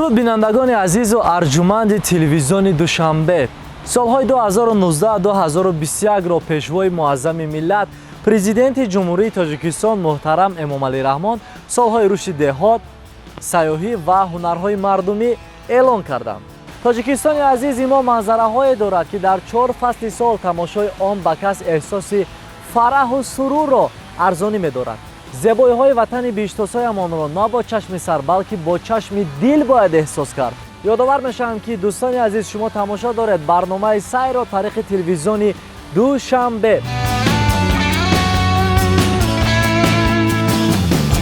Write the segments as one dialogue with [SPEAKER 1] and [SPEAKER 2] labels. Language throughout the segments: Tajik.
[SPEAKER 1] درود بینندگان عزیز و ارجمند تلویزیون دوشنبه. سالهای 2019-2021 را پیشوای معظم ملت پرزیدنت جمهوری تاجیکستان محترم امامعلی رحمان سالهای رشد دهات، سیاحی و هنرهای مردمی اعلان کردند. تاجیکستان عزیز ما منظره‌های دارد که در 4 فصل سال تماشای آن به کس احساس فرح و سرور را ارزانی می‌دارد. زیبایی‌های وطن بیشتاسایمان را نه با چشم سر بلکه با چشم دل باید احساس کرد. یادآور می‌شوم که دوستان عزیز شما تماشا دارید برنامه سیر و تاریخ تلویزیونی دوشنبه.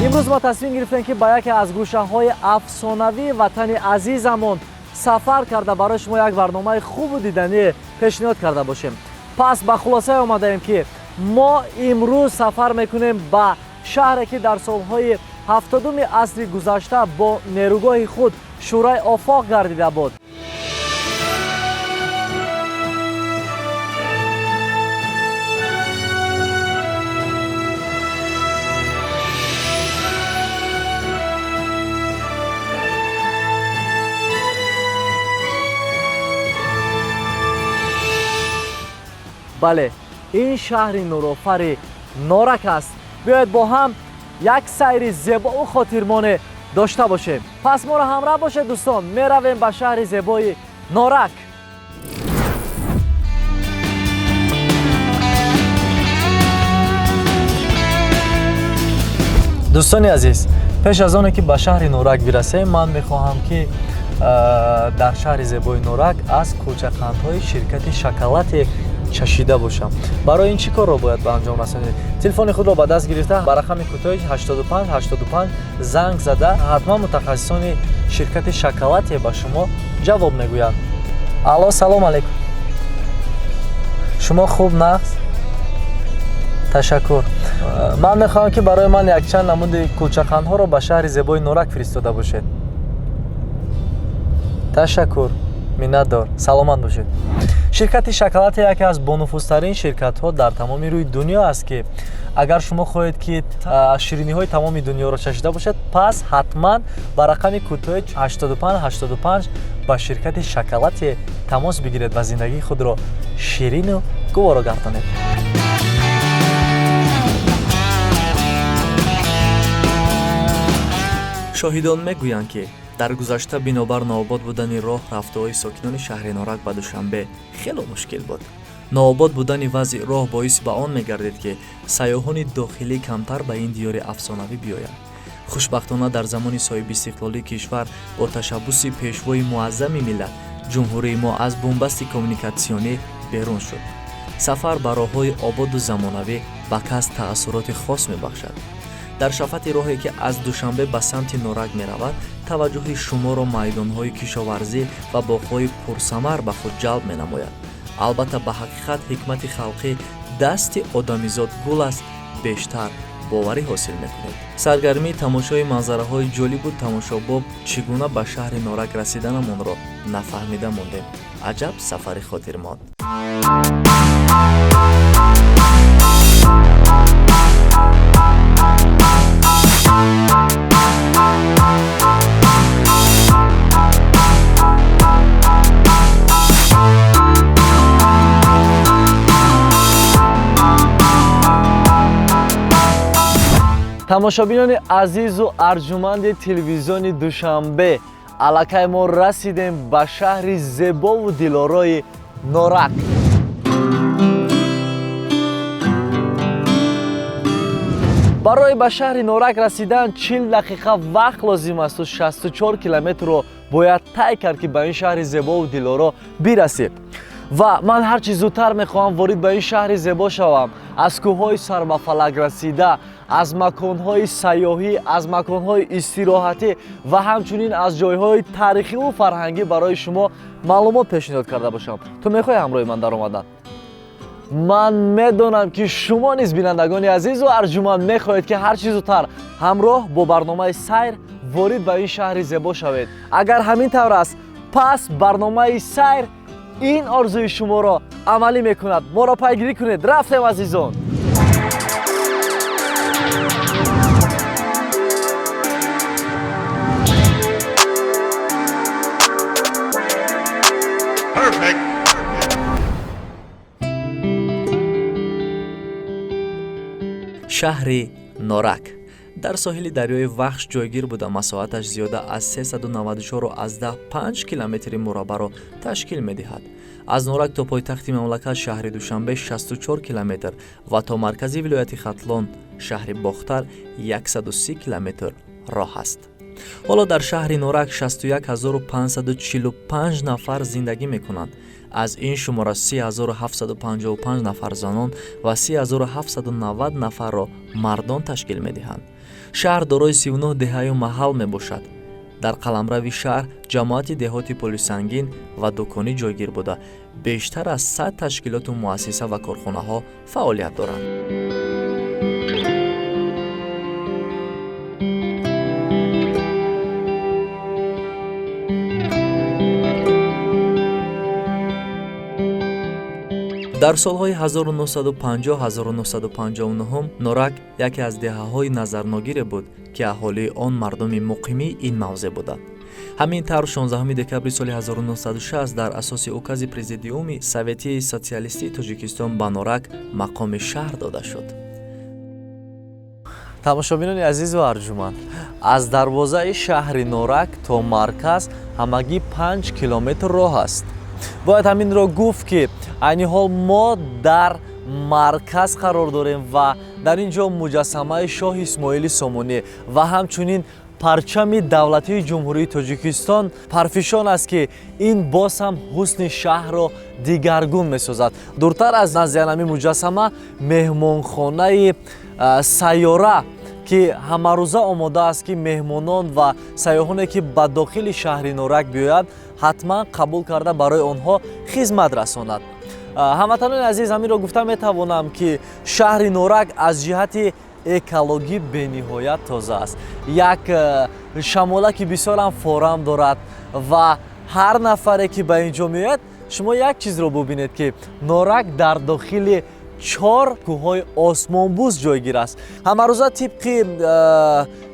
[SPEAKER 1] امروز ما تصمیم گرفتیم که با یکی از گوشه‌های افسانوی وطن عزیزمون سفر کرده برای شما یک برنامه خوب و دیدنی پیشنهاد کرده باشیم. پس به خلاصه آمدیم که ما امروز سفر میکنیم به شهری که در سالهای 70 عصر گذشته با نیروگاه خود شورای آفاق گردیده بود. بله، این شهر نورآفر نارک است. بیاید با هم یک سیر زیبا و خاطرمانه داشته باشیم. پس ما را همراه باشید دوستان، می رویم به شهر زیبای نارک. دوستان عزیز، پیش از آنکه به شهر نارک برسیم من میخواهم که در شهر زیبای نارک از کوچه‌قندهای شرکت شکلات چشیده باشم. برای این چی کار را باید به انجام رسانید؟ تلفن خود را به دست گرفته به رقم کوتاه 8585 زنگ زده حتما متخصصان شرکت شکلات به شما جواب میگویند. الو، سلام علیکم. شما خوب نقص؟ تشکر. من میخواهم که برای من یک چند نمود کوچه‌قندها را به شهر زیبای نارک فرستاده باشید. تشکر. منتدار. سلامت باشید. شرکت شکلات یکی از بانفوذترین شرکت‌ها در تمام روی دنیا است که اگر شما خواهید که شیرینی‌های تمام دنیا را چشیده باشد پس حتما با رقم کوتاه 8585 با شرکت شکلات تماس بگیرید و زندگی خود را شیرین و گوارا گردانید. شاهدان میگویند که در گذشته بنابر ناآباد بودن راه رفته‌های ساکنان شهر نارک به دوشنبه خیلی مشکل بود. ناآباد بودن وضع راه باعث به آن می‌گردید که سیاحان داخلی کمتر به این دیار افسانوی بیایند. خوشبختانه در زمان صاحب استقلالی کشور با تشبث پیشوای معظم ملت جمهوری ما از بنبست کمیونیکاسیونی بیرون شد. سفر به راه‌های آباد و زمانوی به کس تأثیرات خاص می‌بخشد. در شفت راهی که از دوشنبه به سمت نارک می رود توجه شما را میدان‌های کشاورزی و باغ‌های پرثمر به خود جلب می نماید. البته به حقیقت حکمت خلقی دست آدمیزاد گل است بیشتر باوری حاصل می‌کنید. سرگرمی تماشای منظره‌های جالب و تماشاباب چگونه به شهر نارک رسیدنمان را نفهمیده ماندیم. عجب سفر خاطرمند. تماشابینان عزیز و ارجمند تلویزیون دوشنبه، الکه ما رسیدیم به شهر زیبا و دلارای نارک. برای به شهر نارک رسیدن 40 دقیقه وقت لازم است و 64 کیلومتر رو باید طی کرد که به این شهر زیبا و دلارا برسیم. و من هر چیز زودتر میخواهم وارد به این شهر زیبا شوم. از کوههای سر به فلک رسیده، از مکانهای سیاحی، از مکانهای استراحتی و همچنین از جایهای تاریخی و فرهنگی برای شما معلومات پیشنهاد کرده باشم. تو میخوای همراه من در آمدن؟ من میدونم که شما نیز بینندگان عزیز و ارجمند میخواهید که هر چیز زودتر همراه با برنامه سیر وارد به این شهر زیبا شوید. اگر همین طور است پس برنامه سیر این آرزوی شما را عملی میکند. ما را پیگیری کنید. رفتیم عزیزان. шаҳри норак дар соҳили дарёи вахш ҷойгир буда масоҳаташ зиёда аз 394,5 километри мураббаъро ташкил медиҳад. аз норак то пойтахти мамлакат шаҳри душанбе 64 километр ва то маркази вилояти хатлон шаҳри бохтар 130 километр роҳ аст. ҳоло дар шаҳри норак 61545 нафар зиндагӣ мекунанд. аз ин шумора 3755 нафар занон ва 3790 нафарро мардон ташкил медиҳанд. шаҳр дорои 39 деҳаю маҳал мебошад. дар қаламрави шаҳр ҷамоати деҳоти пулисангин ва дуконӣ ҷойгир буда бештар аз 100 ташкилоту муассиса ва корхонаҳо фаъолият доранд. дар солҳои 1950-1959 норак яке аз деҳаҳои назарногире буд ки аҳолии он мардуми муқимии ин мавзеъ буданд. ҳамин тавр 16 декабри соли 1960 дар асоси укази президиуми Советии Социалистии Тоҷикистон ба Норак мақоми шаҳр дода шуд.
[SPEAKER 2] тамошобинони азизу арҷуманд, аз дарвозаи шаҳри Норак то марказ ҳамагӣ 5 километр роҳ аст. бояд ҳаминро гуфт ки айни ҳол мо дар марказ қарор дорем ва дар ин ҷо муҷассамаи шоҳ Исмоили Сомонӣ ва ҳамчунин парчами давлатии ҷумҳурии Тоҷикистон парфишон аст ки ин боз ҳам ҳусни шаҳрро дигаргун месозад. дуртар аз назди ҳамин муҷассама меҳмонхонаи сайёра ки ҳамарӯза омода аст ки меҳмонон ва сайёҳоне ки ба дохили шаҳри Норак биёяд ҳатман қабул карда барои онҳо хизмат расонад. ҳамватанони азиз, ҳаминро гуфта метавонам ки шаҳри Норак аз ҷиҳати экологӣ бениҳоят тоза аст. як шамолаки бисёрам форам дорад ва ҳар нафаре ки ба ин ҷо меояд, шумо як чизро бубинед ки Норак дар дохили 4 кӯҳҳои осмонбӯс ҷойгир аст. ҳамарӯза тибқи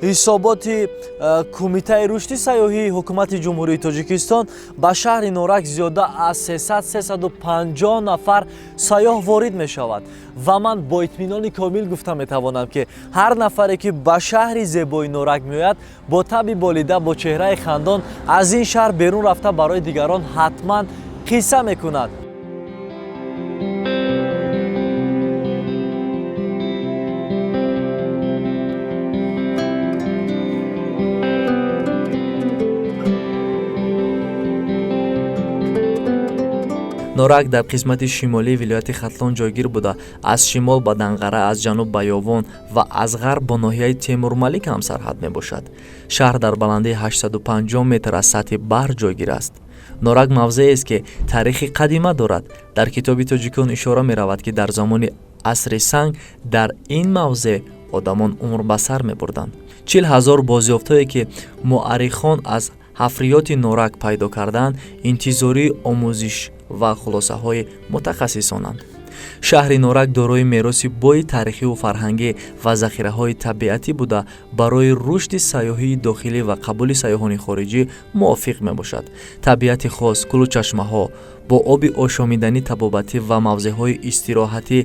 [SPEAKER 2] ҳисоботи кумитаи рушди сайёҳии ҳукумати ҷумҳурии Тоҷикистон ба шаҳри Норак зиёда аз 300-350 нафар сайёҳ ворид мешавад ва ман бо итминони комил гуфта метавонам ки ҳар нафаре ки ба шаҳри зебои Норак меояд бо таби болида, бо чеҳраи хандон аз ин шаҳр берун рафта барои дигарон ҳатман қисса мекунад.
[SPEAKER 1] норак дар қисмати шимолии вилояти хатлон ҷойгир буда аз шимол ба Данғара, аз ҷануб ба Ёвон ва аз ғарб бо ноҳияи Темурмалик ҳам сарҳад мебошад. шаҳр дар баландии 850 метр аз сатҳи баҳр ҷойгир аст. норак мавзеъест ки таърихи қадима дорад. дар китоби тоҷикон ишора меравад ки дар замони асри санг дар ин мавзеъ одамон умр ба сар мебурданд. 40 000 бозёфтое ки муаррихон аз ҳафриёти норак пайдо карданд, интизории омӯзиш ва хулосаҳои мутахассисонанд. шаҳри норак дорои мероси бои таърихиву фарҳангӣ ва захираҳои табиатӣ буда барои рушди сайёҳии дохилӣ ва қабули сайёҳони хориҷӣ мувофиқ мебошад. табиати хос, кӯлучашмаҳо бо оби ошомиданӣ, табобатӣ ва мавзеъҳои истироҳатӣ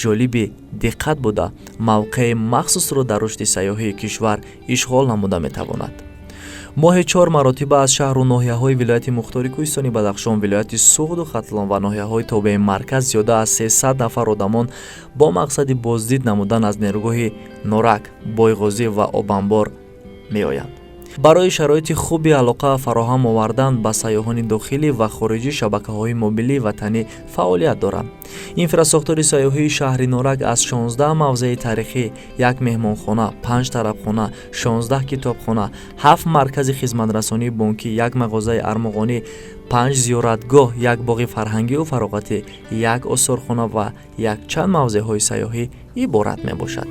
[SPEAKER 1] ҷолиби диққат буда мавқеи махсусро дар рушди сайёҳии кишвар ишғол намуда метавонад. моҳи 4 маротиба аз шаҳру ноҳияҳои вилояти мухтори Кӯҳистони Бадахшон, вилояти Суғду Хатлон ва ноҳияҳои тобеи марказ зиёда аз 300 нафар одамон бо мақсади боздид намудан аз нерӯгоҳи Норак, Бойғозӣ ва Обанбор меоянд. барои шароити хуби алоқа фароҳам овардан ба сайёҳони дохилӣ ва хориҷӣ шабакаҳои мобилии ватанӣ фаъолият доранд. инфрасохтори сайёҳии шаҳри Норак аз 16 мавзеи таърихӣ, 1 меҳмонхона, 5 тарабхона, 16 китобхона, 7 маркази хизматрасонии бонкӣ, 1 мағозаи армоғонӣ, 5 зиёратгоҳ, 1 боғи фарҳангиву фароғатӣ, 1 осорхона ва якчанд мавзеъҳои сайёҳӣ иборат мебошад.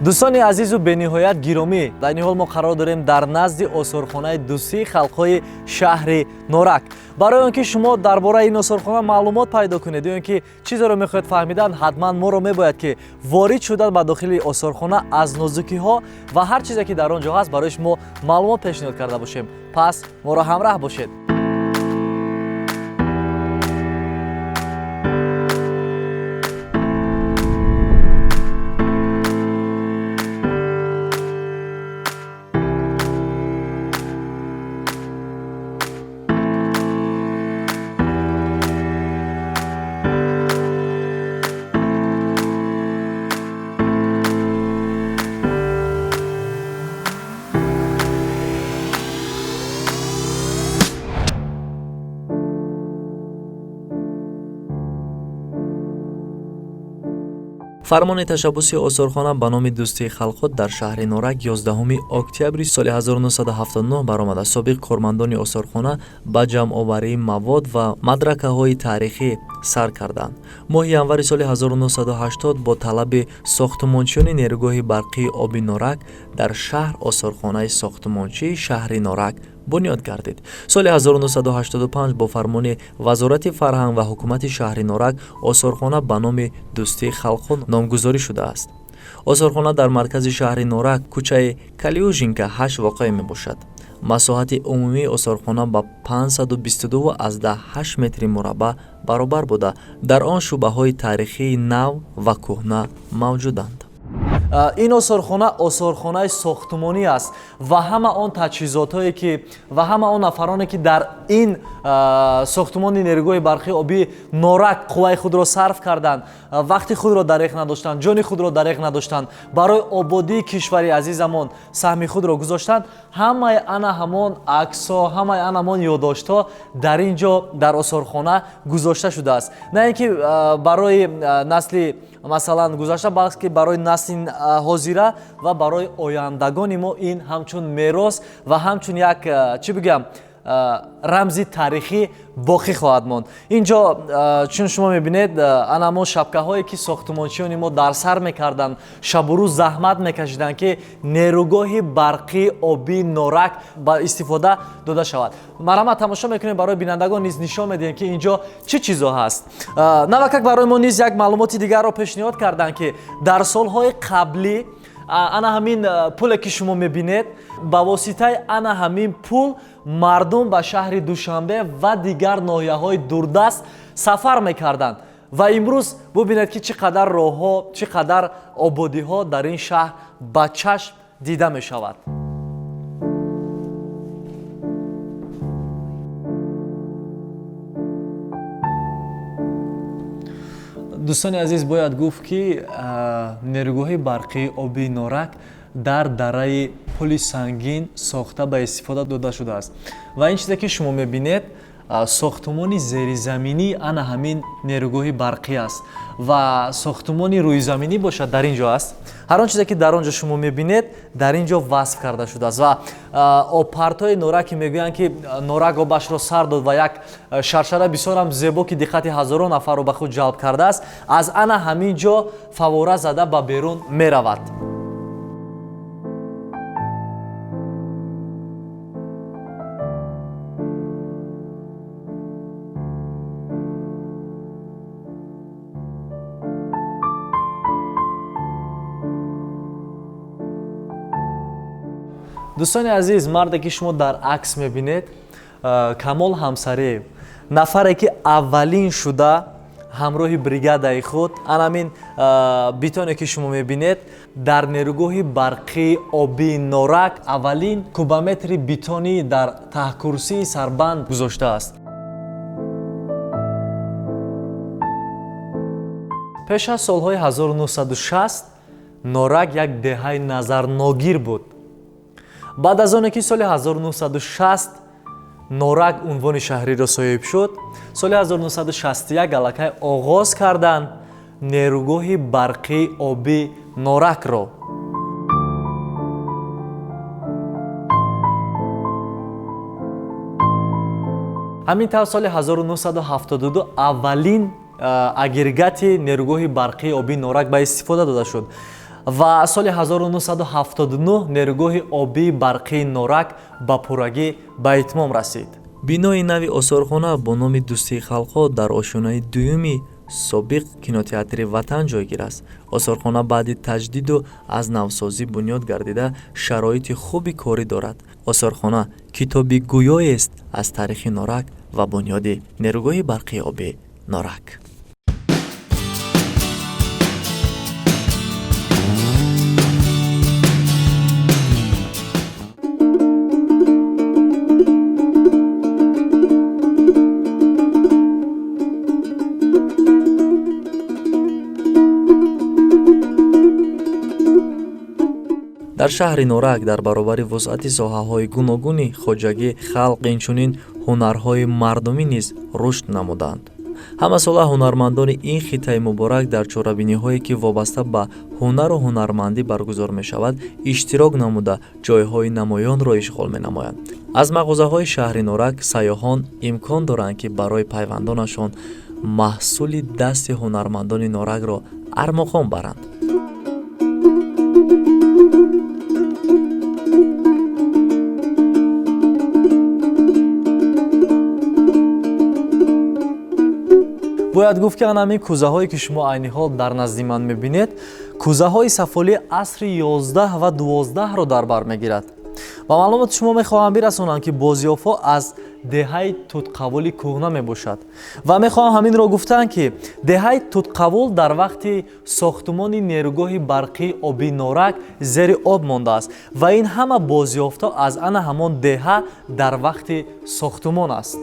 [SPEAKER 2] дӯстони азизу бениҳоят гиромӣ, дар ин ҳол мо қарор дорем дар назди осорхонаи дӯстии халқҳои шаҳри Норак. барои он ки шумо дар бораи ин осорхона маълумот пайдо кунед ё ин ки чизеро мехоҳед фаҳмидан, ҳатман моро мебояд ки ворид шудан ба дохили осорхона аз нозукиҳо ва ҳар чизе ки дар он ҷо ҳаст барои шумо маълумот пешниҳод карда бошем. пас моро ҳамроҳ бошед.
[SPEAKER 1] фармони ташаббуси осорхона ба номи дӯстии халқҳо дар шаҳри Норак 11 октябри соли 1979 баромада. Собиқ кормандони осорхона ба ҷамъоварии мавод ва мадракаҳои таърихӣ сар карданд. моҳи январи соли 1980 бо талаби сохтмончиёни нерӯгоҳи барқии оби Норак дар шаҳр осорхонаи сохтмончии шаҳри Норак бунёд гардид. соли 1985 бо фармони вазорати фарҳанг ва ҳукумати шаҳри Норак осорхона ба номи дӯстии халқҳо номгузорӣ шудааст. осорхона дар маркази шаҳри Норак, кӯчаи Калиужинка 8 воқеъ мебошад. масоҳати умумии осорхона ба 522,8 метри мураббаъ баробар буда, дар он шӯъбаҳои таърихии нав ва кӯҳна мавҷуданд.
[SPEAKER 2] ин осорхонаи сохтмонӣ аст ва ҳама он таҷҳизотое ки ва ҳама он нафароне ки дар ин сохтмони нерӯгоҳи барқии оби Норак қувваи худро сарф карданд, вақти худро дареғ надоштанд, ҷони худро дареғ надоштанд, барои ободии кишвари азизамон саҳми худро гузоштанд, ҳамаи ана ҳамон аксҳо, ҳамаи ана ҳамон ёдоштҳо дар ин ҷо дар осорхона гузошта шудааст. на ин ки барои насли масалан гузашта, балки барои насли ҳозира ва барои ояндагони мо ин ҳамчун мерос ва ҳамчун як чӣ бигӯям рамзи таърихӣ боқӣ хоҳад монд. инҷо чун шумо мебинед ана мо шапкаҳое ки сохтмончиёни мо дар сар мекарданд, шабу рӯз заҳмат мекашиданд ки нерӯгоҳи барқии оби Норак ба истифода дода шавад. марҳамат, тамошо мекунем, барои бинандагон низ нишон медиҳем ки инҷо чӣ чизо ҳаст. навакак барои мо низ як маълумоти дигарро пешниҳод карданд ки дар солҳои қаблӣ ана ҳамин пуле ки шумо мебинед, ба воситаи ана ҳамин пул мардум ба шаҳри Душанбе ва дигар ноҳияҳои дурдаст сафар мекарданд ва имрӯз бубинед ки чӣ қадар роҳҳо, чӣ қадар ободиҳо дар ин шаҳр ба чашм дида мешавад. дӯстони азиз, бояд гуфт ки нерӯгоҳи барқии оби Норак дар дараи пули сангин сохта ба истифода дода шудааст ва ин чизе ки шумо мебинед сохтмони зеризаминӣ ана ҳамин нерӯгоҳи барқӣ аст ва сохтмони рӯизаминӣ бошад дар ин ҷо аст. ҳар он чизе ки дар он ҷо шумо мебинед дар ин ҷо васф карда шудааст ва обпартои Норак ки мегӯянд ки Норак обашро сар дод ва як шаршара бисёрам зебо ки диққати ҳазорон нафарро ба худ ҷалб кардааст, аз ана ҳамин ҷо фавора зада ба берун меравад. дӯстони азиз, марде ки шумо дар акс мебинед, Камол Ҳамсариев, нафаре ки аввалин шуда ҳамроҳи бригадаи худ, анамин битоне ки шумо мебинед, дар нерӯгоҳи барқии оби Норак аввалин кубометри битонӣ дар таҳкурсии сарбанд гузоштааст. пеш аз солҳои 1960 Норак як деҳаи назарногир буд. баъд аз оне ки соли 1960 Норак унвони шаҳриро соҳиб шуд, соли 1961 аллакай оғоз карданд нерӯгоҳи барқии оби Норакро. ҳамин тавр соли 1972 аввалин агрегати нерӯгоҳи барқии оби Норак ба истифода дода шуд. ва соли 1979 нерӯгоҳи обии барқии Норак ба пуррагӣ ба итмом расид.
[SPEAKER 1] бинои нави осорхона бо номи Дӯстии Халқҳо дар ошёнаи дуюми собиқ кинотеатри Ватан ҷойгир аст. Осорхона баъди таҷдиду аз навсозӣ бунёд гардида шароити хуби корӣ дорад. Осорхона китоби гӯёест аз таърихи Норак ва бунёди нерӯгоҳи барқии обии Норак. дар шаҳри Норак дар баробари вусъати соҳаҳои гуногуни хоҷагӣ халқ инчунин ҳунарҳои мардумӣ низ рушд намуданд. Ҳамасола ҳунармандони ин хиттаи муборак дар чорабиниҳое ки вобаста ба ҳунару ҳунармандӣ баргузор мешавад иштирок намуда ҷойҳои намоёнро ишғол менамоянд. Аз мағозаҳои шаҳри Норак сайёҳон имкон доранд ки барои пайвандонашон маҳсули дасти ҳунармандони Норакро армохон баранд. бояд гуфт ки ҳамин кӯзаҳое ки шумо айни ҳол дар назди ман мебинед кӯзаҳои сафолии асри 11 ва 12-ро дар бар мегирад. ба маълумоти шумо мехоҳам бирасонам ки бозёфҳо аз деҳаи Тутқавули кӯҳна мебошад ва мехоҳам ҳаминро гуфтан ки деҳаи Тутқавул дар вақти сохтмони нерӯгоҳи барқии обии Норак зери об мондааст ва ин ҳама бозёфтҳо аз ана ҳамон деҳа дар вақти сохтмон аст.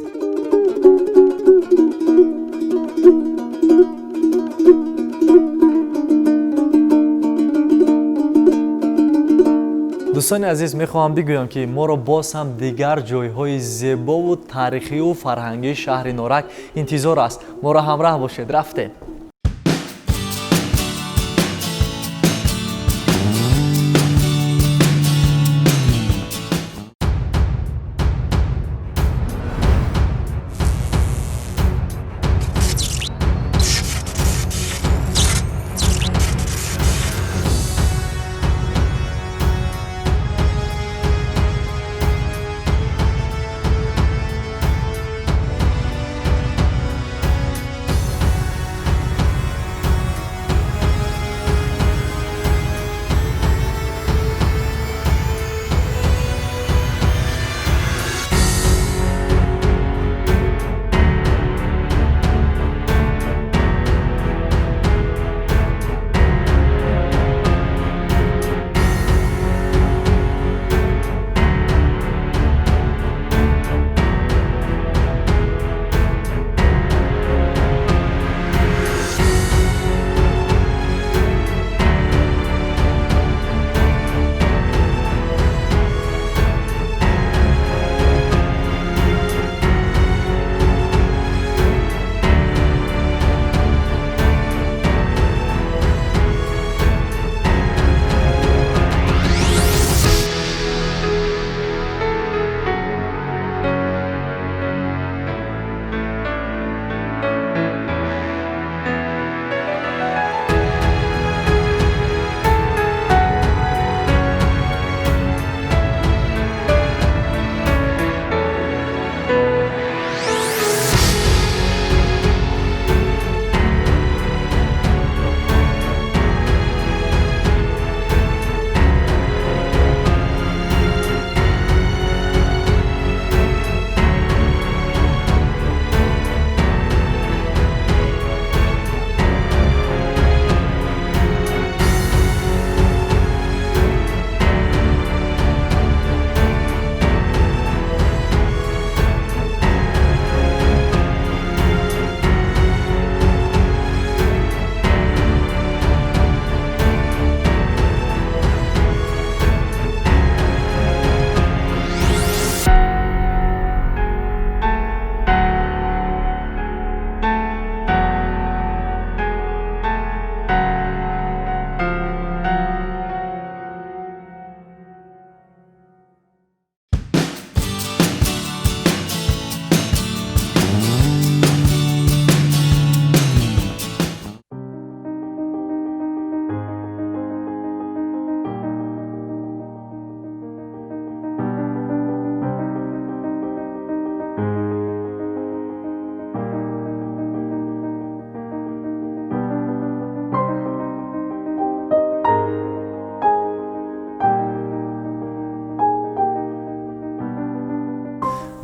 [SPEAKER 1] дӯстони азиз, мехоҳам бигӯям ки моро боз ҳам дигар ҷойҳои зебову таърихию фарҳангии шаҳри Норак интизор аст. моро ҳамроҳ бошед. рафтем.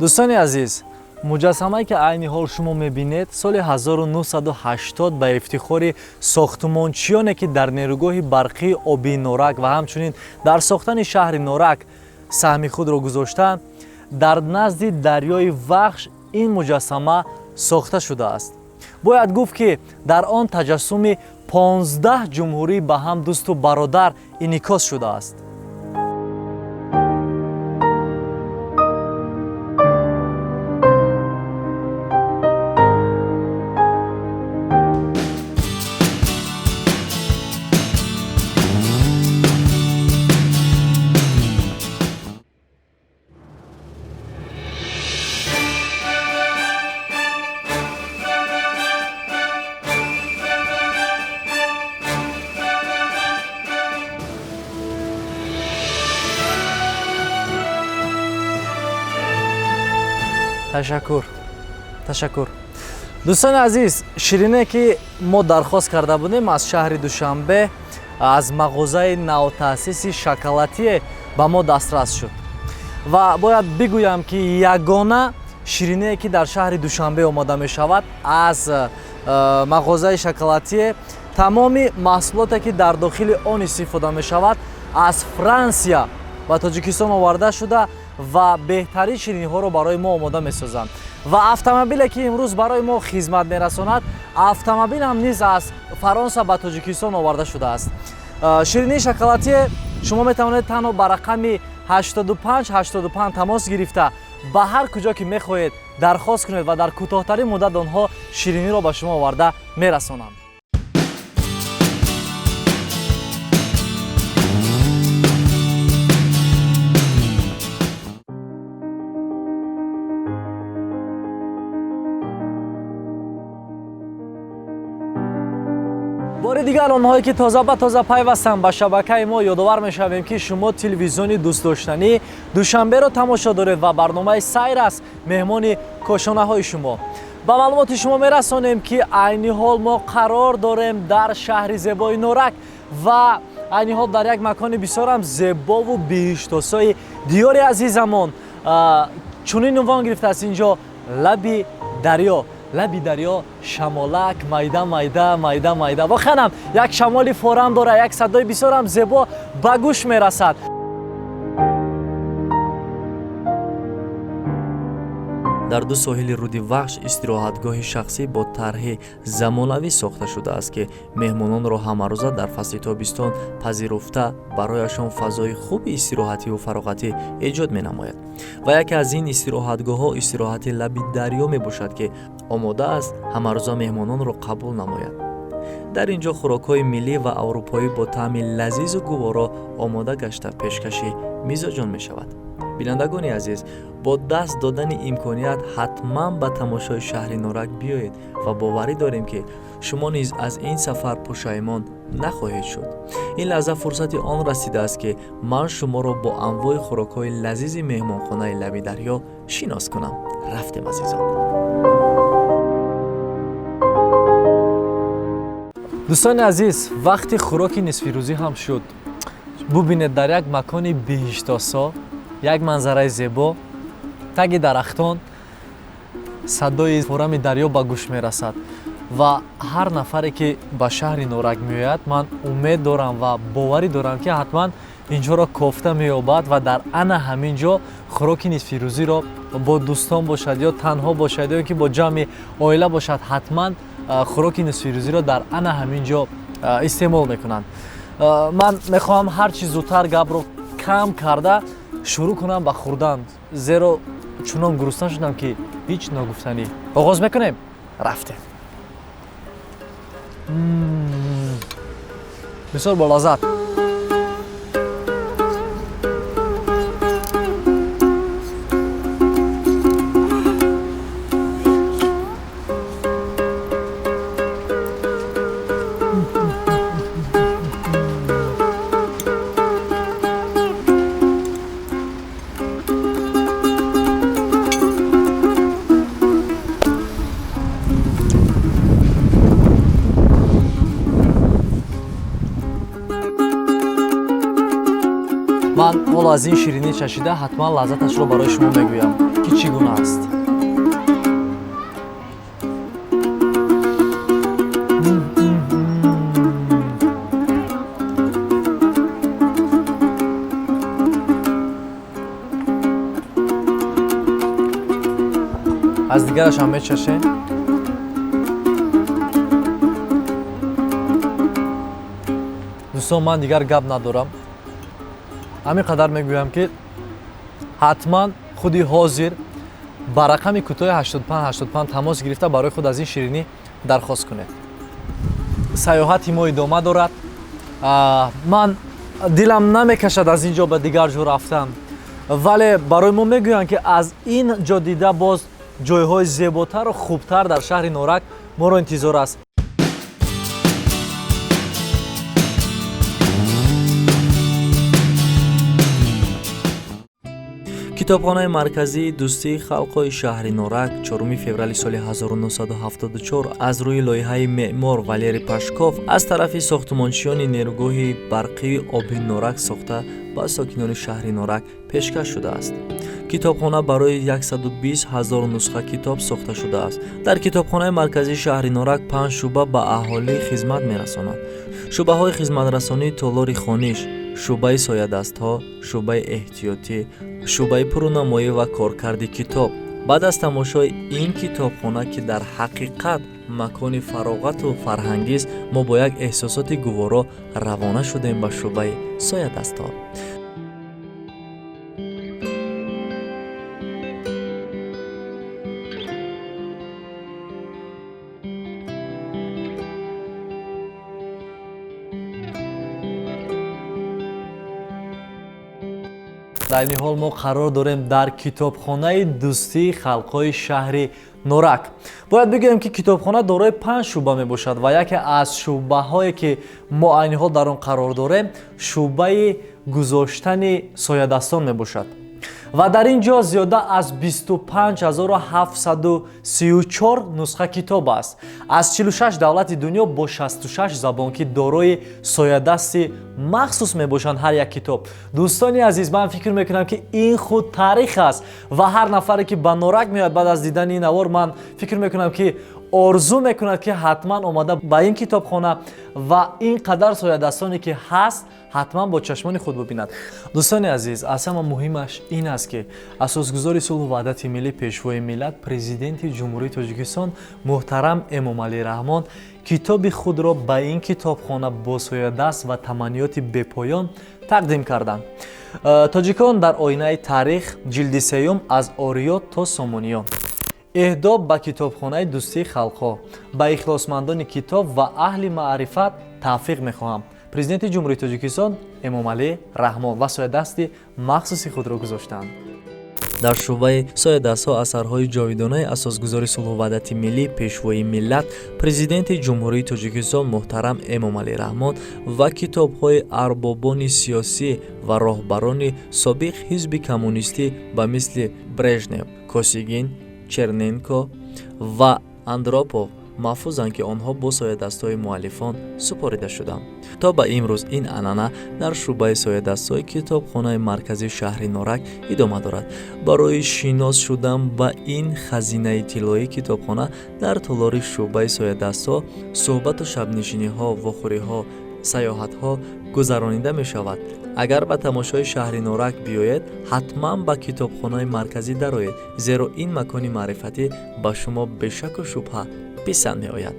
[SPEAKER 2] дӯстони азиз, муҷассамае ки айни ҳол шумо мебинед соли 1980 ба ифтихори сохтмончиёне ки дар нерӯгоҳи барқии оби Норак ва ҳамчунин дар сохтани шаҳри Норак саҳми худро гузоштанд, дар назди дарёи Вахш ин муҷассама сохта шудааст. бояд гуфт ки дар он таҷассуми 15 ҷумҳурӣ ба ҳам дӯсту бародар инъикос шудааст. ташаккур. дӯстони азиз, ширине ки мо дархост карда будем аз шаҳри Душанбе, аз мағозаи навтаъсиси шоколатие ба мо дастрас шуд. ва бояд бигӯям ки ягона ширинее ки дар шаҳри Душанбе омода мешавад аз мағозаи шоколатие, тамоми маҳсулоте ки дар дохили он истифода мешавад аз Франсия ба Тоҷикистон оварда шуда ва беҳтарин шириниҳоро барои мо омода месозанд. ва автомобиле ки имрӯз барои мо хизмат мерасонад, автомобил ҳам низ аз Фаронса ба Тоҷикистон оварда шудааст. ширинии шоколатие шумо метавонед танҳо ба рақами 8585 тамос гирифта ба ҳар куҷо ки мехоҳед дархост кунед ва дар кӯтоҳтарин муддат онҳо шириниро ба шумо оварда мерасонанд. бори дигар онҳое ки тоза ба тоза пайвастанд ба шабакаи мо ёдовар мешавем ки шумо телевизиони дӯстдоштании Душанберо тамошо доред ва барномаи сайр аст меҳмони кошонаҳои шумо. ба маълумоти шумо мерасонем ки айни ҳол мо қарор дорем дар шаҳри зебои Норак ва айни ҳол дар як макони бисёрам зебову биҳиштосои диёри азизамон чунин унвон гирифтааст инҷо лаби дарё. лаби дарё шамолак майда майда воханам як шамоли форам дора, як садои бисёрам зебо ба гӯш мерасад.
[SPEAKER 1] дар ду соҳили руди Вахш истироҳатгоҳи шахсӣ бо тарҳи замонавӣ сохта шудааст ки меҳмононро ҳамарӯза дар фасли тобистон пазируфта барояшон фазои хуби истироҳативу фароғатӣ эҷод менамояд. ва яке аз ин истироҳатгоҳҳо истироҳати лаби дарё мебошад ки омода аст ҳамарӯза меҳмононро қабул намояд. дар ин ҷо хӯрокҳои миллӣ ва аврупоӣ бо таъми лазизу гуворо омода гашта пешкаши мизоҷон мешавад. бинандагони азиз, бо даст додани имконият ҳатман ба тамошои шаҳри Норак биёед ва боварӣ дорем ки шумо низ аз ин сафар пушаймон нахоҳед шуд. ин лаҳза фурсати он расидааст ки ман шуморо бо анвои хӯрокҳои лазизи меҳмонхонаи лаби дарё шинос кунам. рафтем азизон.
[SPEAKER 2] дӯстони азиз, вақти хӯроки нисфирӯзӣ ҳам шуд. бубинед дар як макони биҳиштосо, як манзараи зебо, таги дарахтон, садои форами дарё ба гӯш мерасад ва ҳар нафаре ки ба шаҳри Норак меояд, ман умед дорам ва боварӣ дорам ки ҳатман инҷоро кофта меёбад ва дар ана ҳамин ҷо хӯроки нисфирӯзиро бо дӯстон бошад ё танҳо бошад ё ки бо ҷамъи оила бошад, ҳатман хӯроки нисфирӯзиро дар ана ҳамин ҷо истеъмол мекунанд. ман мехоҳам ҳар чӣ зудтар гапро кам карда шурӯъ кунам ба хӯрдан, зеро чунон гурусна шудам ки ҳеҷ ногуфтанӣ. оғоз мекунем? рафтем. бисёр болаззат. ман ҳоло аз ин ширинӣ чашида ҳатман лаззаташро барои шумо мегӯям ки ки чӣ гуна аст. аз дигараш ҳам мечашем. дӯстон, ман дигар гап надорам. ҳамин қадар мегӯям ки ҳатман худи ҳозир ба рақами кӯтоҳи 85 тамос гирифта барои худ аз ин ширинӣ дархост кунед. саёҳати мо идома дорад. ман дилам намекашад аз ин ҷо ба дигар ҷо рафтан, вале барои мо мегӯянд ки аз ин ҷо дида боз ҷойҳои зеботару хубтар дар шаҳри Норак моро интизор аст.
[SPEAKER 1] китобхонаи марказии дӯстии халқҳои шаҳри Норак 4 феврали соли 1974 аз рӯи лоиҳаи меъмор Валерий Пашков аз тарафи сохтмончиёни нерӯгоҳи барқии оби Норак сохта ба сокинони шаҳри Норак пешкаш шудааст. китобхона барои 120 000 нусха китоб сохта шудааст. дар китобхонаи марказии шаҳри Норак 5 шуъба ба аҳолӣ хизмат мерасонад. шуъбаҳои хизматрасонии толори хониш, шуъбаи соядастҳо, шуъбаи эҳтиётӣ, шуъбаи пурнамоӣ ва коркарди китоб. баъд аз тамошои ин китобхона, ки дар ҳақиқат макони фароғату фарҳангист, мо бо як эҳсосоти гуворо равона шудем ба шуъбаи соядастҳо.
[SPEAKER 2] дар ин ҳол мо қарор дорем дар китобхонаи дӯстии халқҳои шаҳри Норак. бояд бигӯем ки китобхона дорои 5 шуъба мебошад ва яке аз шуъбаҳое ки мо айни ҳол дар он қарор дорем шуъбаи гузоштани соядастон мебошад. ва дар ин ҷо зиёда аз 25734 нусха китоб аст аз 46 давлати дунё бо 66 забон, ки дорои соядасти махсус мебошанд ҳар як китоб. дӯстони азиз, ман фикр мекунам ки ин худ таърих аст ва ҳар нафаре ки ба Норак меояд баъд аз дидани ин навор, ман фикр мекунам ки орзу мекунад ки ҳатман омада ба ин китобхона ва ин қадар соядастоне ки ҳаст ҳатман бо чашмони худ бубинад. дӯстони азиз, аз ҳама муҳимаш ин аст ки асосгузори сулҳу ваҳдати миллӣ, пешвои миллат, президенти ҷумҳурии Тоҷикистон муҳтарам Эмомалӣ Раҳмон китоби худро ба ин китобхона бо соядаст ва таманниёти бепоён тақдим карданд. тоҷикон дар оинаи таърих ҷилди 3 аз ориёт то сомониён. эҳдоб ба китобхонаи дӯстии халқҳо, ба ихлосмандони китоб ва аҳли маърифат тавфиқ мехоҳам. президенти ҷумҳурии Тоҷикистон Эмомалӣ Раҳмон ва соядасти махсуси худро гузоштанд.
[SPEAKER 1] дар шуъбаи соядастҳо асарҳои ҷовидонаи асосгузори сулҳу ваҳдати миллӣ, пешвои миллат, президенти ҷумҳурии Тоҷикистон муҳтарам Эмомалӣ Раҳмон ва китобҳои арбобони сиёсӣ ва роҳбарони собиқ ҳизби коммунистӣ ба мисли Брежнев, Косигин, Черненко ва Андропов маҳфузанд, ки онҳо бо соядастҳои муаллифон супорида шуданд. то ба имрӯз ин анъана дар шуъбаи соядастҳои китобхонаи марказии шаҳри Норак идома дорад. барои шинос шудан ба ин хазинаи тиллоии китобхона дар толори шуъбаи соядастҳо суҳбату шабнишиниҳо, вохӯриҳо, саёҳатҳо гузаронида мешавад. агар ба тамошои шаҳри Норак биёед, ҳатман ба китобхонаи марказӣ дароед, зеро ин макони маърифатӣ ба шумо бешаку шубҳа писанд меояд.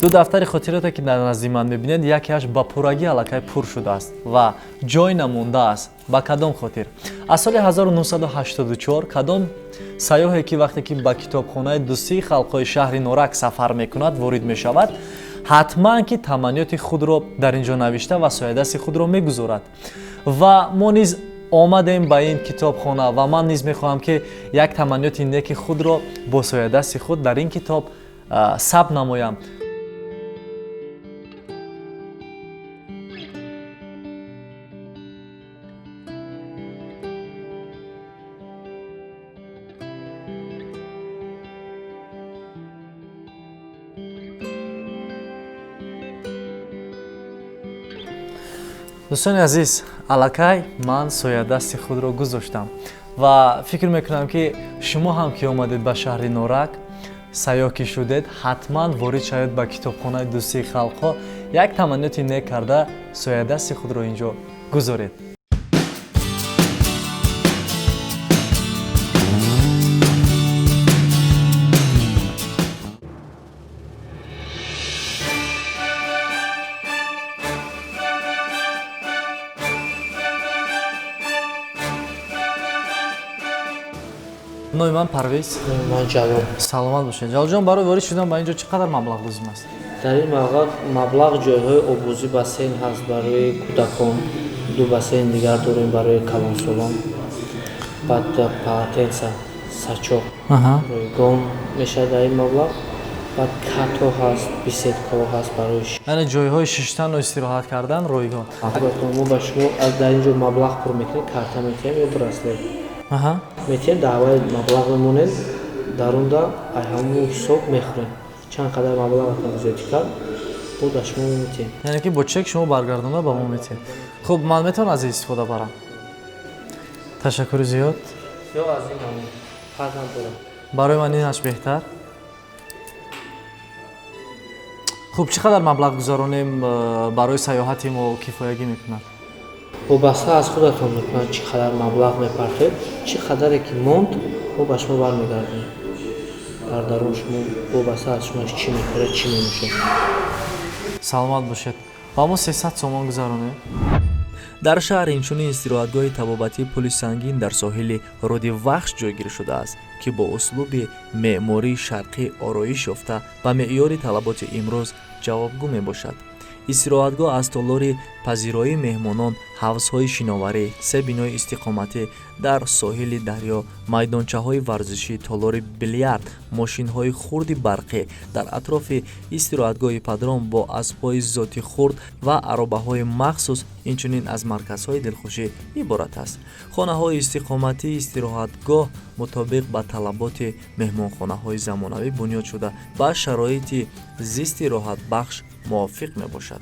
[SPEAKER 2] ду дафтари хотироте ки дар назди ман мебинед, якеаш ба пуррагӣ аллакай пур шудааст ва ҷой намондааст. ба кадом хотир? аз соли 1984 кадом сайёҳе ки вақте ки ба китобхонаи дӯстии халқҳои шаҳри Норак сафар мекунад, ворид мешавад, ҳатман ки таманниёти худро дар ин ҷо навишта ва соядасти худро мегузорад. ва мо низ омадем ба ин китобхона ва ман низ мехоҳам ки як таманниёти неки худро бо соядасти худ дар ин китоб сабт намоям. дӯстони азиз, аллакай ман соядасти худро гузоштам. ва фикр мекунам ки шумо ҳам ки омадед ба шаҳри Норак сайёҳ ки шудед, ҳатман ворид шавед ба китобхонаи Дӯстии халқҳо, як таманнути нек карда соядасти худро инҷо гузоред. номи ман Парвез.
[SPEAKER 3] Ман Ҷалол.
[SPEAKER 2] Саломат бошед. Ҷалолҷон, барои ворид шудан ба инҷо чӣ қадар маблағ лозим аст?
[SPEAKER 3] Дар ин маблағ ҷойҳои обозӣ бассейн ҳаст барои кӯдакон, ду бассейн дигар дорем барои калонсолон, баъд полотенса, сачок, ройгон мешавад дар ин маблағ, баъд катҳо ҳаст, беседкаҳо ҳаст барои
[SPEAKER 2] яъне ҷойҳои шиштану истироҳат кардан, ройгон.
[SPEAKER 3] мо ба шумо дар ин ҷо маблағ пур мекунем, карта метиҳем ё браслет метиҳем, дар ҳаваи маблағ мемонем, дар онда ҳамун ҳисоб мехӯрем. Чанд қадар маблағатон зиёд кард, бо дар шумо метиҳем.
[SPEAKER 2] Яъне ки бо чек шумо баргардонда ба мо метиҳед. Хуб, ман метавонам аз ин истифода барам? Ташаккури зиёд.
[SPEAKER 3] Ё аз ин ҳамон фарҳам дорам.
[SPEAKER 2] Барои ман инаш беҳтар. хуб, чӣ қадар маблағ гузаронем барои сайёҳати мо кифоягӣ мекунад?
[SPEAKER 3] вобаста аз худатон мекунад чӣ қадар маблағ мепархед, чӣ қадаре ки монд мо ба шумо бармегардонем. дар дарун шумо вобаста аз шумо чӣ мехӯред, чӣ менӯшед.
[SPEAKER 2] Саломат бошед. Ба мо 300 сомон гузаронем.
[SPEAKER 1] дар шаҳр инчунин истироҳатгоҳи табобатии пули сангин дар соҳили руди вахш ҷойгир шудааст, ки бо услуби меъмории шарқӣ ороиш ёфта ба меъёри талаботи имрӯз ҷавобгӯ мебошад. истироҳатгоҳ аз толори пазироии меҳмонон, ҳавзҳои шиноварӣ, 3 бинои истиқоматӣ дар соҳили дарё, майдончаҳои варзишӣ, толори бильярд, мошинҳои хурди барқӣ дар атрофи истироҳатгоҳи падрон бо аспҳои зоти хурд ва аробаҳои махсус, инчунин аз марказҳои дилхушӣ иборат аст. хонаҳои истиқоматии истироҳатгоҳ мутобиқ ба талаботи меҳмонхонаҳои замонавӣ бунёд шуда ба шароити зисти роҳатбахш мувофиқ мебошад.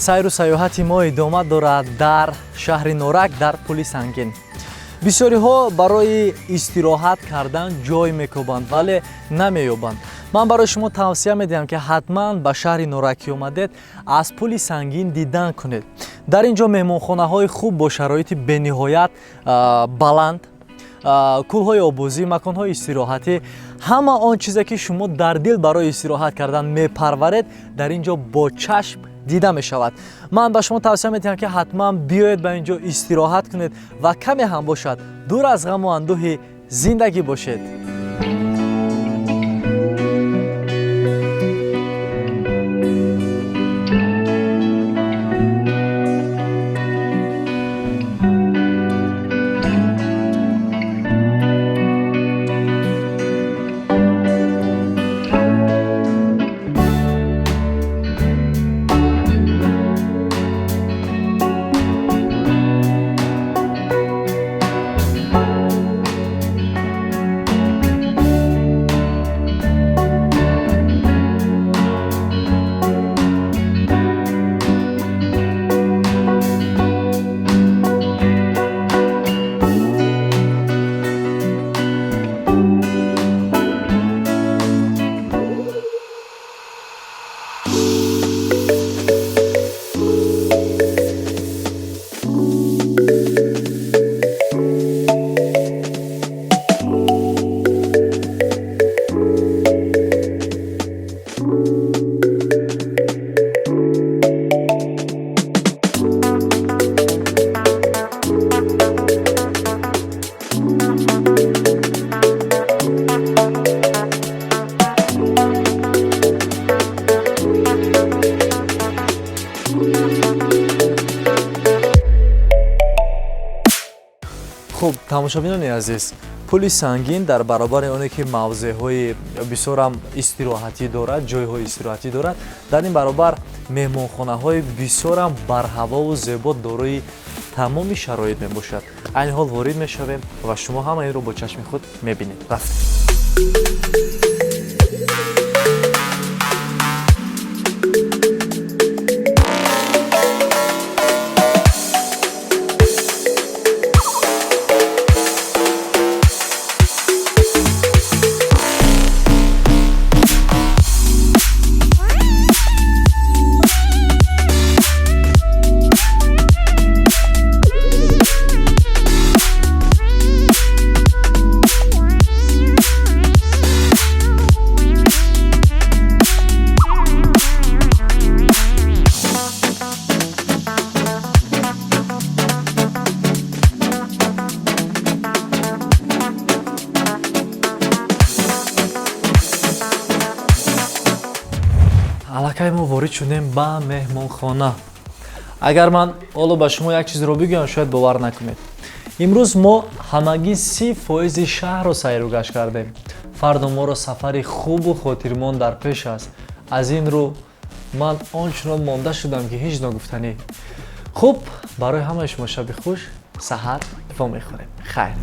[SPEAKER 2] сайру сайёҳати мо идома дорад дар шаҳри Норак дар пули сангин. бисёриҳо барои истироҳат кардан ҷой мекобанд, вале намеёбанд. ман барои шумо тавсия медиҳам ки ҳатман ба шаҳри Норак ки омадед, аз пули сангин дидан кунед. дар ин ҷо меҳмонхонаҳои хуб бо шароити бениҳоят баланд, кӯлҳои обозӣ, маконҳои истироҳатӣ, ҳама он чизе ки шумо дар дил барои истироҳат кардан мепарваред, дар ин ҷо бо чашм дида мешавад. ман ба шумо тавсия медиҳам ки ҳатман биёед ба ин ҷо истироҳат кунед ва каме ҳам бошад дур аз ғаму андӯҳи зиндагӣ бошед. خب тамошобинони азиз, пули сангин дар баробари оне ки мавзеъҳои бисёрам истироҳатӣ дорад, ҷойҳои истироҳатӣ дорад, дар ин баробар меҳмонхонаҳои бисёрам барҳавову зебо дорои тамоми шароит мебошад. айни ҳол ворид мешавем ва шумо ҳама инро бо чашми худ мебинед. рафтем. аллакай мо ворид шудем ба меҳмонхона. агар ман ҳоло ба шумо як чизро бигӯям, шояд бовар накунед. имрӯз мо ҳамагӣ 30% шаҳрро сайру гашт кардем. фардо моро сафари хубу хотирмон дар пеш аст. аз ин рӯ ман ончунон монда шудам ки ҳеҷ ногуфтанӣ. хуб, барои ҳамаи шумо шаби хуш. саҳар во мехӯрем. хайр.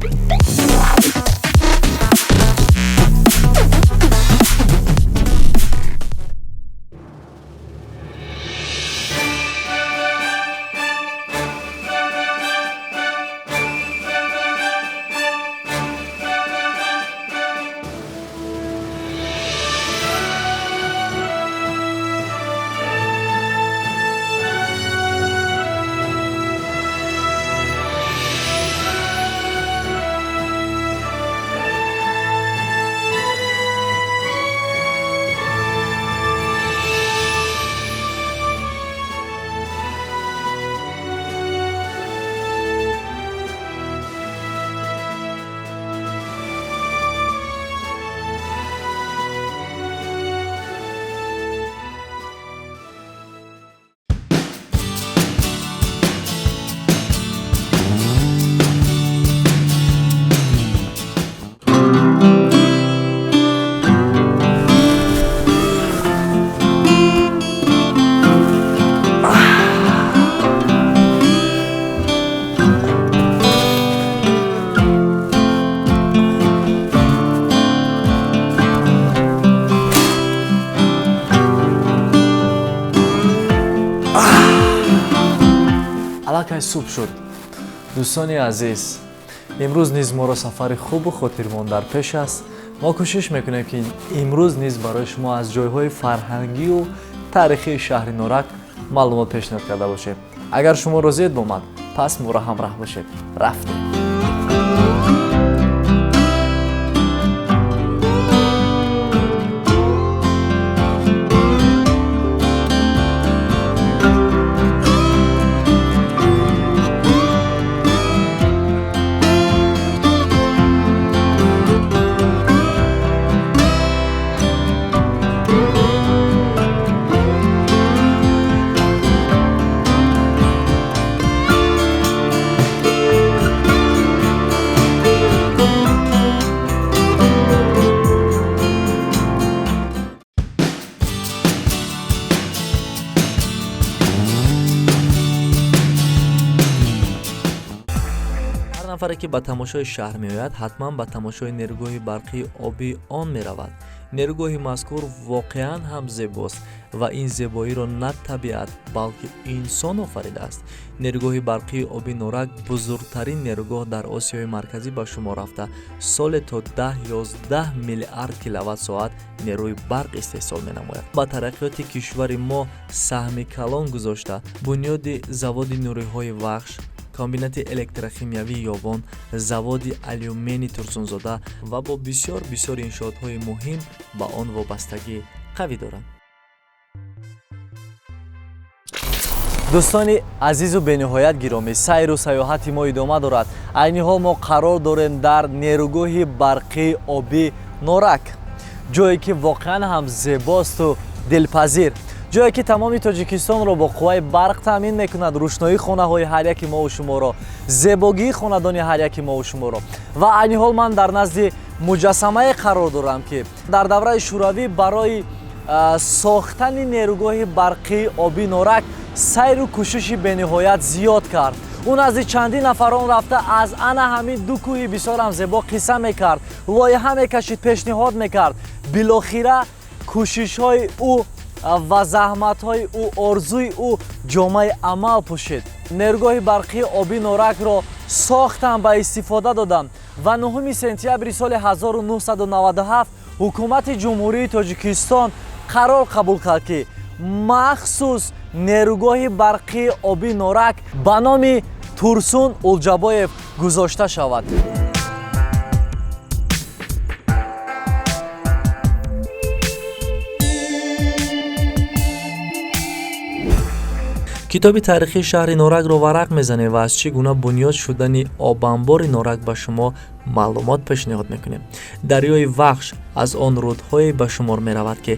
[SPEAKER 2] аллакай субҳ шуд. дӯстони азиз, имрӯз низ моро сафари хубу хотирмон дар пеш аст. мо кӯшиш мекунем ки имрӯз низ барои шумо аз ҷойҳои фарҳангию таърихии шаҳри норак маълумот пешниҳод карда бошем. агар шумо розиед бо ман, пас моро ҳамроҳ бошед. рафтем. нафаре ки ба тамошои шаҳр меояд, ҳатман ба тамошои нерӯгоҳи барқии оби он меравад. нерӯгоҳи мазкур воқеан ҳам зебост ва ин зебоиро на табиат, балки инсон офаридааст. нерӯгоҳи барқии оби норак бузургтарин нерӯгоҳ дар осиёи марказӣ ба шумор рафта, соле то 10-11 миллиард киловатт-соат нерӯи барқ истеҳсол менамояд. ба тараққиёти кишвари мо саҳми калон гузошта, бунёди заводи нуриҳои вахш, комбинати электрохимиявии ёбон, заводи алюмини турсунзода ва бо бисёр иншоотҳои муҳим ба он вобастагӣ қавӣ доранд. дӯстони азизу бениҳоят гиромӣ, сайру саёҳати мо идома дорад. айни ҳол мо қарор дорем дар нерӯгоҳи барқии оби норак, ҷое ки воқеан ҳам зебосту дилпазир. ҷое ки тамоми тоҷикистонро бо қувваи барқ таъмин мекунад, рӯшноии хонаҳои ҳар яки мову шуморо, зебогии хонадони ҳар яки мову шуморо. ва айни ҳол ман дар назди муҷассамае қарор дорам ки дар давраи шӯравӣ барои сохтани нерӯгоҳи барқии оби норак сайру кӯшиши бениҳоят зиёд кард. ӯ назди чандин нафарон рафта аз ана ҳамин ду кӯҳи бисёрам зебо қисса мекард, лоиҳа мекашид, пешниҳод мекард. билохира кӯшишҳои ӯ ва заҳматҳои ӯ, орзуи ӯ ҷомаи амал пӯшид. нерӯгоҳи барқии оби норакро сохтам, ба истифода додам ва 9 сентябри соли 1997 ҳукумати ҷумҳурии Тоҷикистон қарор қабул кард ки махсус нерӯгоҳи барқии оби норак ба номи Турсун Улҷабоев гузошта шавад.
[SPEAKER 1] китоби таърихи шаҳри норакро варақ мезанем ва аз чӣ гуна бунёд шудани обанбори норак ба шумо маълумот пешниҳод мекунем. дарёи вахш аз он рудҳое ба шумор меравад ки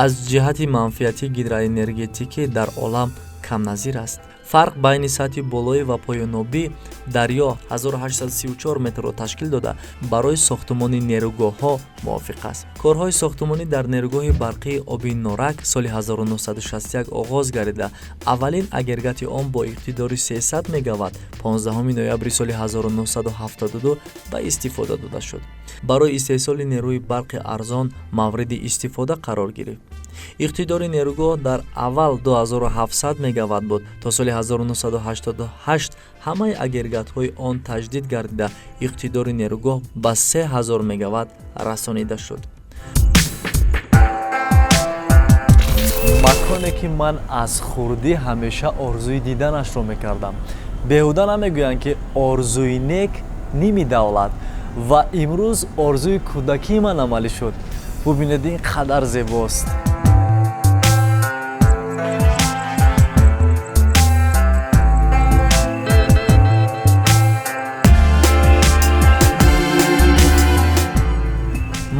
[SPEAKER 1] аз ҷиҳати манфиати гидроэнергетикӣ дар олам камназир аст. фарқ байни сатҳи болоӣ ва поёнобии дарё 1834 метрро ташкил дода барои сохтмони нерӯгоҳҳо мувофиқ аст. корҳои сохтмонӣ дар нерӯгоҳи барқии оби норак соли 1961 оғоз гардида аввалин агрегати он бо иқтидори 300 мегаватт 15 ноябри соли 1972 ба истифода дода шуд. барои истеҳсоли нерӯи барқи арзон мавриди истифода қарор гирифт. иқтидори нерӯгоҳ дар аввал 2700 мегаватт буд. то соли 1988 ҳамаи агрегатҳои он таҷдид гардида иқтидори нерӯгоҳ ба 3000 мегаватт расонида шуд.
[SPEAKER 2] маконе ки ман аз хурдӣ ҳамеша орзуи диданашро мекардам. беҳуда намегӯянд ки орзуи нек ними давлат ва имрӯз орзуи кӯдакии ман амалӣ шуд. бубинед ин қадар зебост.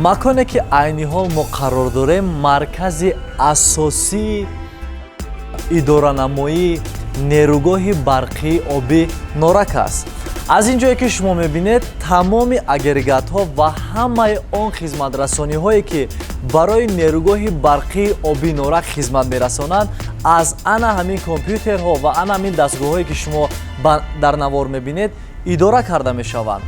[SPEAKER 2] маконе ки айни ҳол мо қарор дорем маркази асосии идоранамоии нерӯгоҳи барқии оби норак аст. аз ин ҷое ки шумо мебинед тамоми агрегатҳо ва ҳамаи он хизматрасониҳое ки барои нерӯгоҳи барқии оби норак хизмат мерасонанд аз ана ҳамин компютерҳо ва ана ҳамин дастгоҳҳое ки шумо дар навор мебинед идора карда мешаванд.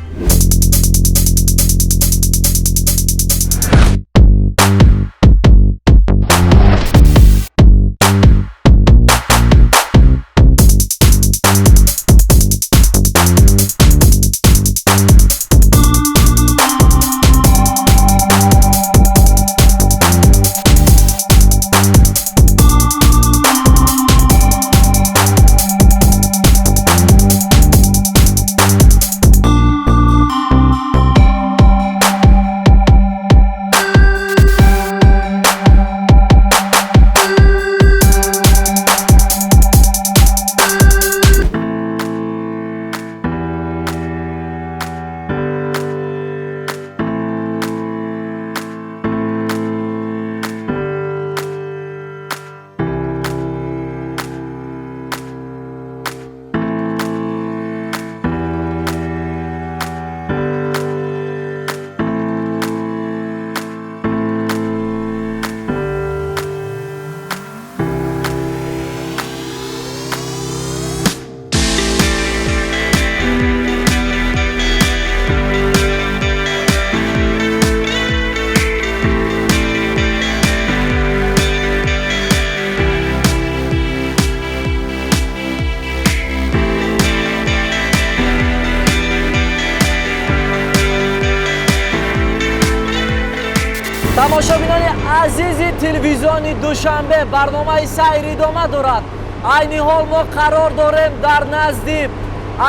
[SPEAKER 2] тамошобинони азизи телевизиони Душанбе, барномаи сайр идома дорад. айни ҳол мо қарор дорем дар назди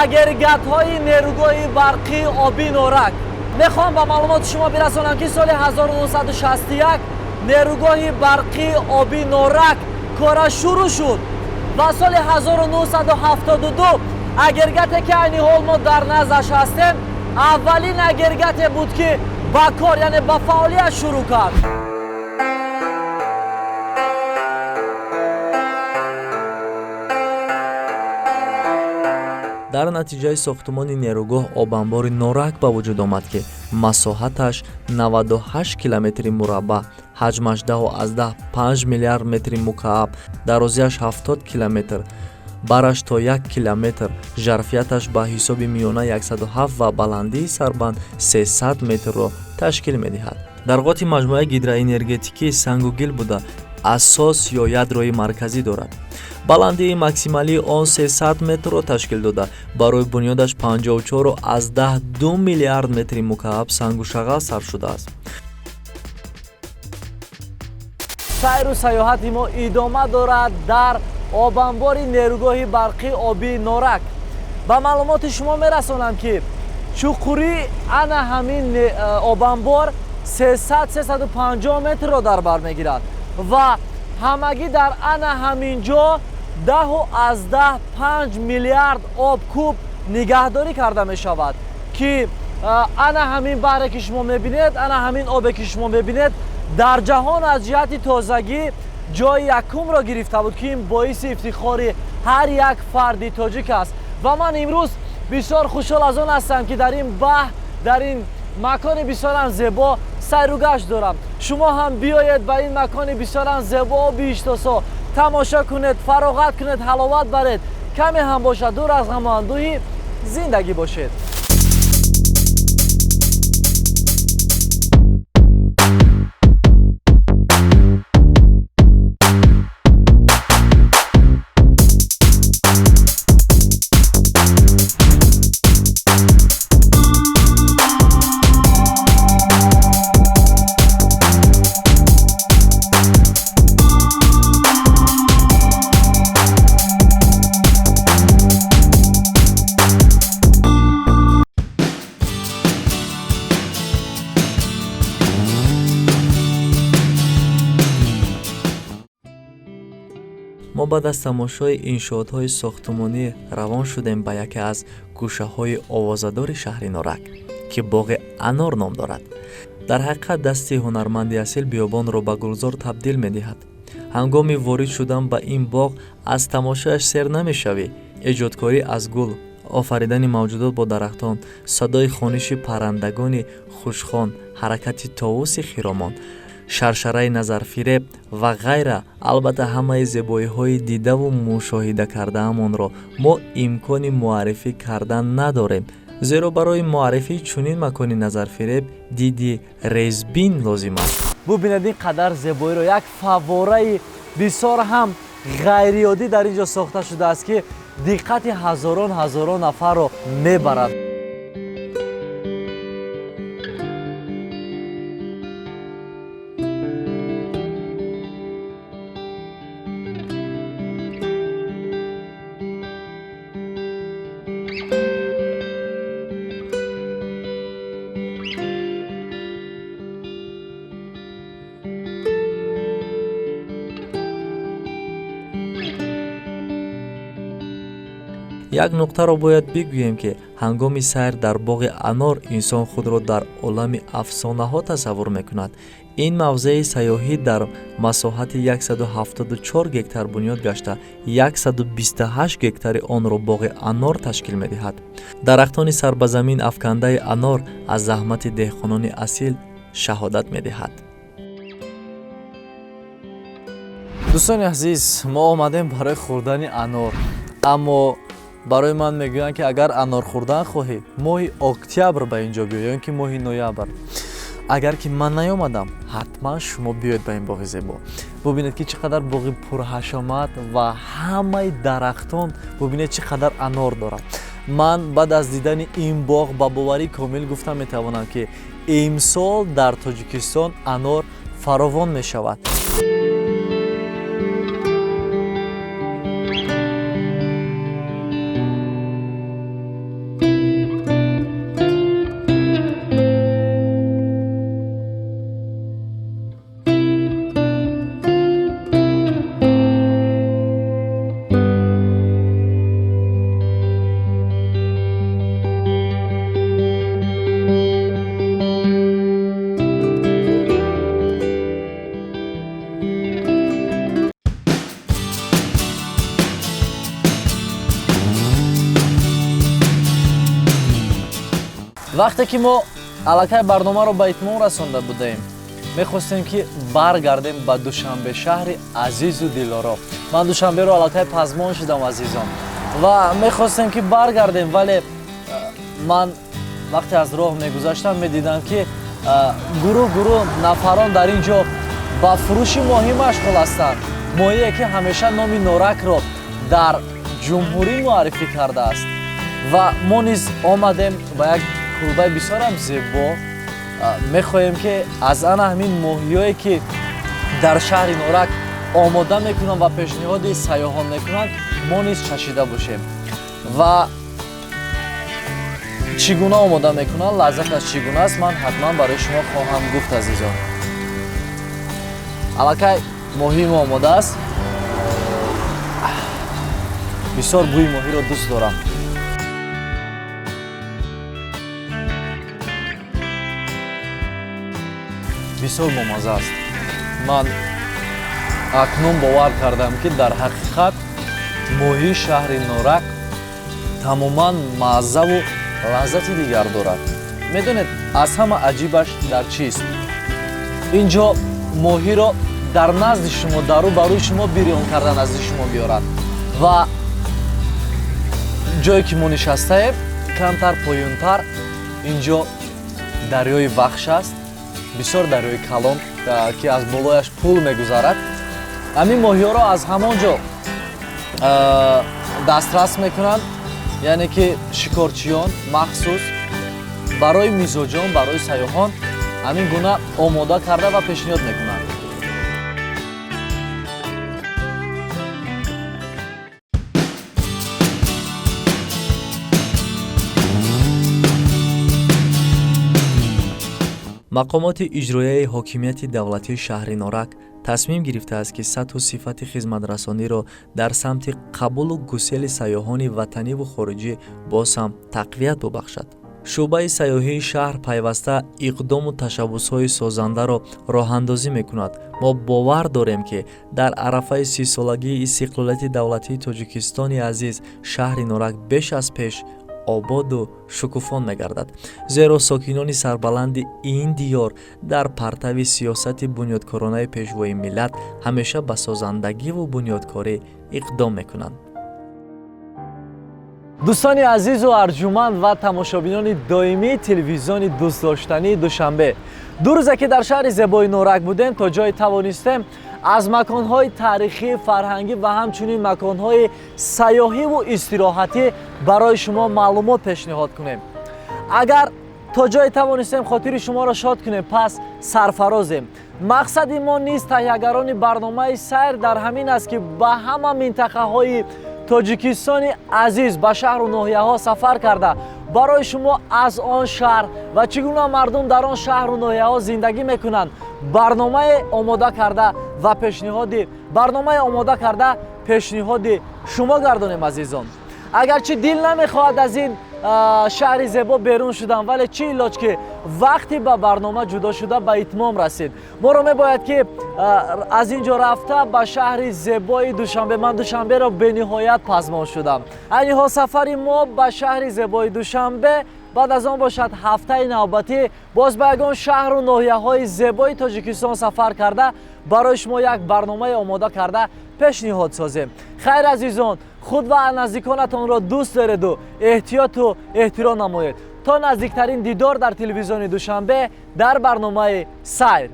[SPEAKER 2] агрегатҳои нерӯгоҳи барқии оби норак. мехоҳам ба маълумоти шумо бирасонам ки соли 1961 нерӯгоҳи барқии оби норак кора шурӯъ шуд ва соли 1972 агрегате ки айни ҳол мо дар наздаш ҳастем аввалин агрегате буд ки ба кор, яъне ба фаъолият шурӯъ кард.
[SPEAKER 1] дар натиҷаи сохтмони нерӯгоҳ обанбори норак ба вуҷуд омад, ки масоҳаташ 98 километри мураббаъ, ҳаҷмаш 10,5 миллиард метри мукааб, дарозиаш 70 километр, бараш то 1 километр, жарфияташ ба ҳисоби миёна 107 ва баландии сарбанд 300 метрро ташкил медиҳад. дар ғоти маҷмӯаи гидроэнергетикии сангугил буда асос ё ядрои марказӣ дорад. баландии максималии он 300 метрро ташкил дода, барои бунёдаш 54,2 миллиард метри мукааб сангу шағал сарф шудааст.
[SPEAKER 2] сайру саёҳати мо идома дорад дар обанбори нерӯгоҳи барқии обии Норак. ба маълумоти шумо мерасонам, ки чуқурӣ ана ҳамин обанбор 300-350 метрро дар бар мегирад ва ҳамагӣ дар ана ҳамин ҷо 10,5 миллиард обкуб нигаҳдорӣ карда мешавад, ки ана ҳамин баҳре ки шумо мебинед, ана ҳамин обе ки шумо мебинед дар ҷаҳон аз ҷиҳати тозагӣ ҷои якумро гирифта буд, ки ин боиси ифтихори ҳар як фарди тоҷик аст. ва ман имрӯз бисёр хушҳол аз он ҳастам, ки дар ин баҳр, дар ин макони бисёрам зебо сайругашт дорам. шумо ҳам биёед ба ин макони бисёрам зебо бииштосо тамошо кунед, фароғат кунед, ҳаловат баред, каме ҳам бошад, дур аз ғаму андӯҳӣ зиндагӣ бошед.
[SPEAKER 1] мо баъд аз тамошои иншоотҳои сохтмонӣ равон шудем ба яке аз гӯшаҳои овозадори шаҳри Норак, ки боғи Анор ном дорад. дар ҳақиқат дасти ҳунарманди асил биёбонро ба гулзор табдил медиҳад. ҳангоми ворид шудан ба ин боғ аз тамошояш сер намешавӣ. эҷодкорӣ аз гул, офаридани мавҷудот бо дарахтон, садои хониши паррандагони хушхон, ҳаракати товуси хиромон, шаршараи назарфиреб ва ғайра, албатта ҳамаи зебоиҳои дидаву мушоҳида кардаамонро мо имкони муаррифӣ кардан надорем, зеро барои муаррифии чунин макони назарфиреб диди резбин лозим аст.
[SPEAKER 2] бубинед ин қадар зебоиро, як фаввораи бисёр ҳам ғайриоддӣ дар ин ҷо сохта шудааст, ки диққати ҳазорон нафарро мебарад.
[SPEAKER 1] як нуқтаро бояд бигӯем, ки ҳангоми сайр дар боғи Анор инсон худро дар олами афсонаҳо тасаввур мекунад. ин мавзеи сайёҳӣ дар масоҳати 174 гектар бунёд гашта 128 гектари онро боғи Анор ташкил медиҳад. дарахтони сарбазамин афкандаи Анор аз заҳмати деҳқонони асил шаҳодат медиҳад.
[SPEAKER 2] дӯстони азиз, мо омадем барои хӯрдани анор, аммо барои ман мегӯянд, ки агар анор хӯрдан хоҳӣ, моҳи октябр ба ин ҷо биё, ё ин ки моҳи ноябр. агар ки ман наёмадам, ҳатман шумо биёед ба ин боғи зебо. бубинед, ки чӣ қадар боғи пурҳашамат ва ҳамаи дарахтон, бубинед чӣ қадар анор дорад. ман баъд аз дидани ин боғ ба боварӣ комил гуфта метавонам, ки имсол дар Тоҷикистон анор фаровон мешавад. вақте ки мо аллакай барномаро ба итмом расонда будем, мехостем ки баргардем ба Душанбе шаҳри азизу дилоро. Ман Душанберо аллакай пазмон шудам азизон ва мехостем ки баргардем, вале ман вақте аз роҳ мегузаштам медидам ки гурӯҳ нафарон дар ин ҷо ба фурӯши моҳӣ машғул ҳастанд. Моҳие ки ҳамеша номи Норакро дар ҷумҳурӣ муаррифӣ кардааст ва мо низ омадем ба як кулбаи бисёрам зебо. Мехоҳем ки аз ана ҳамин моҳиҳое ки дар шаҳри Норак омода мекунанд ва пешниҳоди сайёҳон мекунанд, мо низ чашида бошем ва чӣ гуна омода мекунанд, лаззаташ чӣ гуна аст, ман ҳатман барои шумо хоҳам гуфт азизон. аллакай моҳии мо омода аст. бисёр бӯи моҳиро дӯст дорам. бисёр бомаза аст. ман акнун бовар кардам ки дар ҳақиқат моҳии шаҳри Норак тамоман маззаву лаззати дигар дорад. медонед аз ҳама аҷибаш дар чист? ин ҷо моҳиро дар назди шумо, дару барӯи шумо бирён карда назди шумо биёрад ва ҷое ки мо нишастаем камтар поюнтар ин ҷо дарёи Вахш аст, бисёр дарёи калон ки аз болояш пул мегузарад. ҳамин моҳиҳоро аз ҳамон ҷо дастрас мекунанд, яъне ки шикорчиён махсус барои мизоҷон, барои сайёҳон ҳамин гуна омода карда ва пешниҳод мекунанд.
[SPEAKER 1] мақомоти иҷроияи ҳокимияти давлатии шаҳри Норак тасмим гирифтааст ки сатҳу сифати хизматрасониро дар самти қабулу гусели сайёҳони ватаниву хориҷӣ боз ҳам тақвият бубахшад. шуъбаи сайёҳии шаҳр пайваста иқдому ташаббусҳои созандаро роҳандозӣ мекунад. мо бовар дорем ки дар арафаи 30-солагии истиқлолияти давлатии Тоҷикистони азиз шаҳри Норак беш аз пеш ободу шукуфон мегардад, зеро сокинони сарбаланди ин диёр дар партави сиёсати бунёдкоронаи пешвои миллат ҳамеша ба созандагиву бунёдкорӣ иқдом мекунанд.
[SPEAKER 2] дӯстони азизу арҷуманд ва тамошобинони доимии телевизиони дӯстдоштании Душанбе, ду рӯзе ки дар шаҳри зебои Норак будем, то ҷое тавонистем аз маконҳои таърихӣ, фарҳангӣ ва ҳамчунин маконҳои сайёҳиву истироҳатӣ барои шумо маълумот пешниҳод кунем. агар то ҷое тавонистем хотири шуморо шод кунем, пас сарфарозем. мақсади мо низ таҳиягарони барномаи сайр дар ҳамин аст ки ба ҳама минтақаҳои Тоҷикистони азиз ба шаҳру ноҳияҳо сафар карда барои шумо аз он шаҳр ва чӣ гуна мардум дар он шаҳру ноҳияҳо зиндагӣ мекунанд барномае омода карда пешниҳоди шумо гардонем азизон. агарчи дил намехоҳад аз ин шаҳри зебо берун шудан, вале чӣ илоҷ ки вақти ба барнома ҷудо шуда ба итмом расид. моро мебояд ки аз ин ҷо рафта ба шаҳри зебои Душанбе, ман Душанберо бениҳоят пазмон шудам. айниҳо сафари мо ба шаҳри зебои Душанбе баъд аз он бошад ҳафтаи навбатӣ боз ба ягон шаҳру ноҳияҳои зебои Тоҷикистон сафар карда барои шумо як барномаи омода карда пешниҳод созем. хайр азизон, худ ва наздиконатонро дӯст дореду эҳтиёту эҳтиром намоед. то наздиктарин дидор дар телевизиони Душанбе дар барномаи сайр.